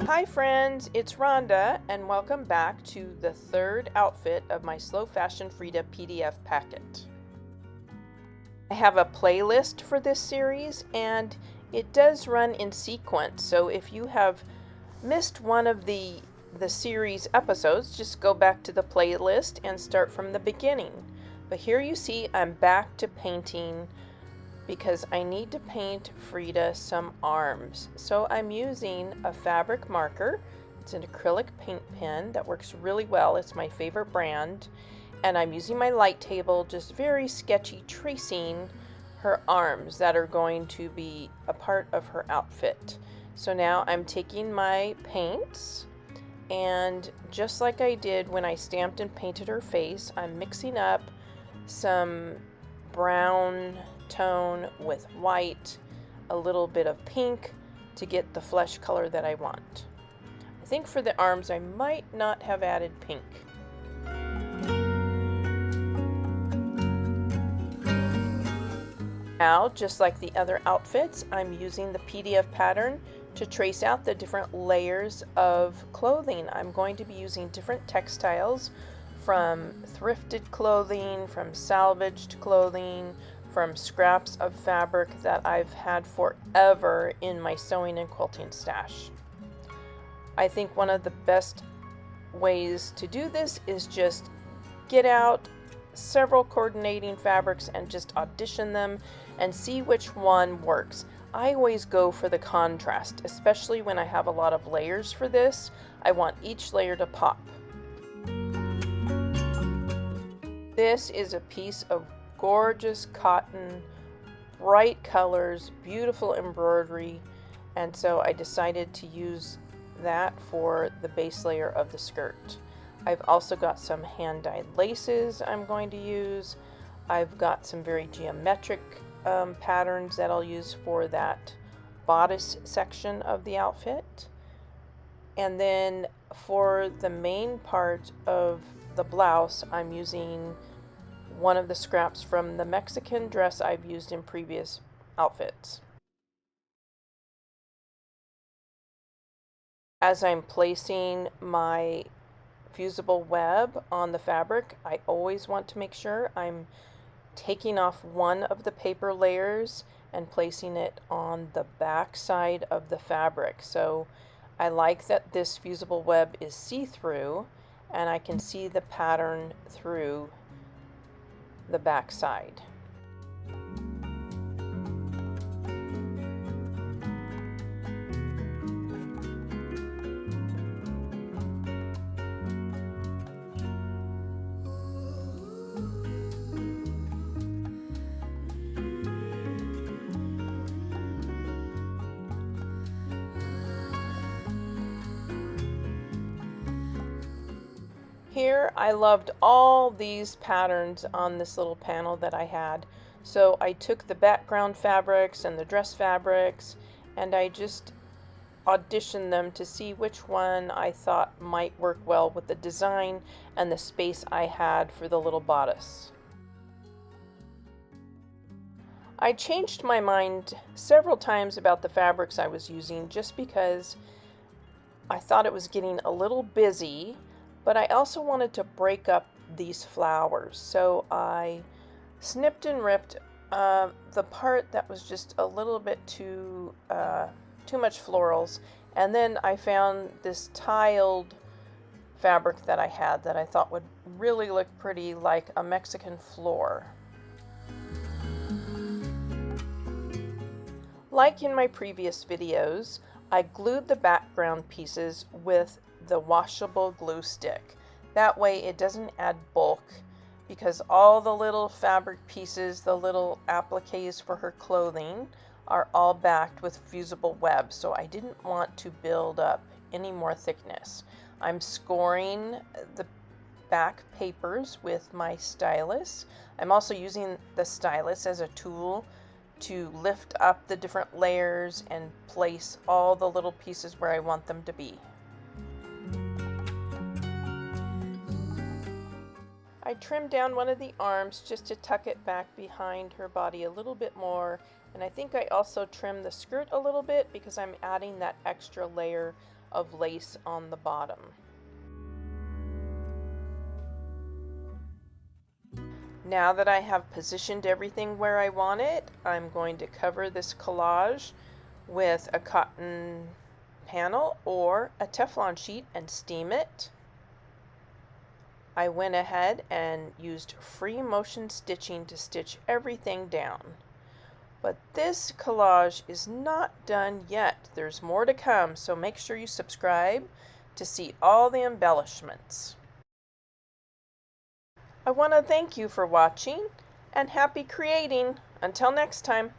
Hi friends, it's Rhonda and welcome back to the third outfit of my Slow Fashion Frida PDF packet. I have a playlist for this series and it does run in sequence, so if you have missed one of the series episodes, just go back to the playlist and start from the beginning. But here you see I'm back to painting because I need to paint Frida some arms. So I'm using a fabric marker. It's an acrylic paint pen that works really well. It's my favorite brand. And I'm using my light table, just very sketchy, tracing her arms that are going to be a part of her outfit. So now I'm taking my paints, and just like I did when I stamped and painted her face, I'm mixing up some brown tone with white, a little bit of pink to get the flesh color that I want. I think for the arms I might not have added pink. Now, just like the other outfits, I'm using the PDF pattern to trace out the different layers of clothing. I'm going to be using different textiles, from thrifted clothing, from salvaged clothing, from scraps of fabric that I've had forever in my sewing and quilting stash. I think one of the best ways to do this is just get out several coordinating fabrics and just audition them and see which one works. I always go for the contrast, especially when I have a lot of layers for this. I want each layer to pop. This is a piece of gorgeous cotton, bright colors, beautiful embroidery, and so I decided to use that for the base layer of the skirt. I've also got some hand-dyed laces I'm going to use. I've got some very geometric patterns that I'll use for that bodice section of the outfit. And then for the main part of the blouse, I'm using one of the scraps from the Mexican dress I've used in previous outfits. As I'm placing my fusible web on the fabric, I always want to make sure I'm taking off one of the paper layers and placing it on the back side of the fabric. So I like that this fusible web is see-through and I can see the pattern through the back side. Here I loved all these patterns on this little panel that I had, so I took the background fabrics and the dress fabrics and I just auditioned them to see which one I thought might work well with the design and the space I had for the little bodice. I changed my mind several times about the fabrics I was using just because I thought it was getting a little busy, but I also wanted to break up these flowers. So I snipped and ripped the part that was just a little bit too much florals, and then I found this tiled fabric that I had that I thought would really look pretty like a Mexican floor. Like in my previous videos, I glued the background pieces with the washable glue stick. That way it doesn't add bulk, because all the little fabric pieces, the little appliques for her clothing, are all backed with fusible web, so I didn't want to build up any more thickness. I'm scoring the back papers with my stylus. I'm also using the stylus as a tool to lift up the different layers and place all the little pieces where I want them to be. I trimmed down one of the arms just to tuck it back behind her body a little bit more, and I think I also trimmed the skirt a little bit because I'm adding that extra layer of lace on the bottom. Now that I have positioned everything where I want it, I'm going to cover this collage with a cotton panel or a Teflon sheet and steam it. I went ahead and used free motion stitching to stitch everything down. But this collage is not done yet. There's more to come, so make sure you subscribe to see all the embellishments. I want to thank you for watching and happy creating. Until next time.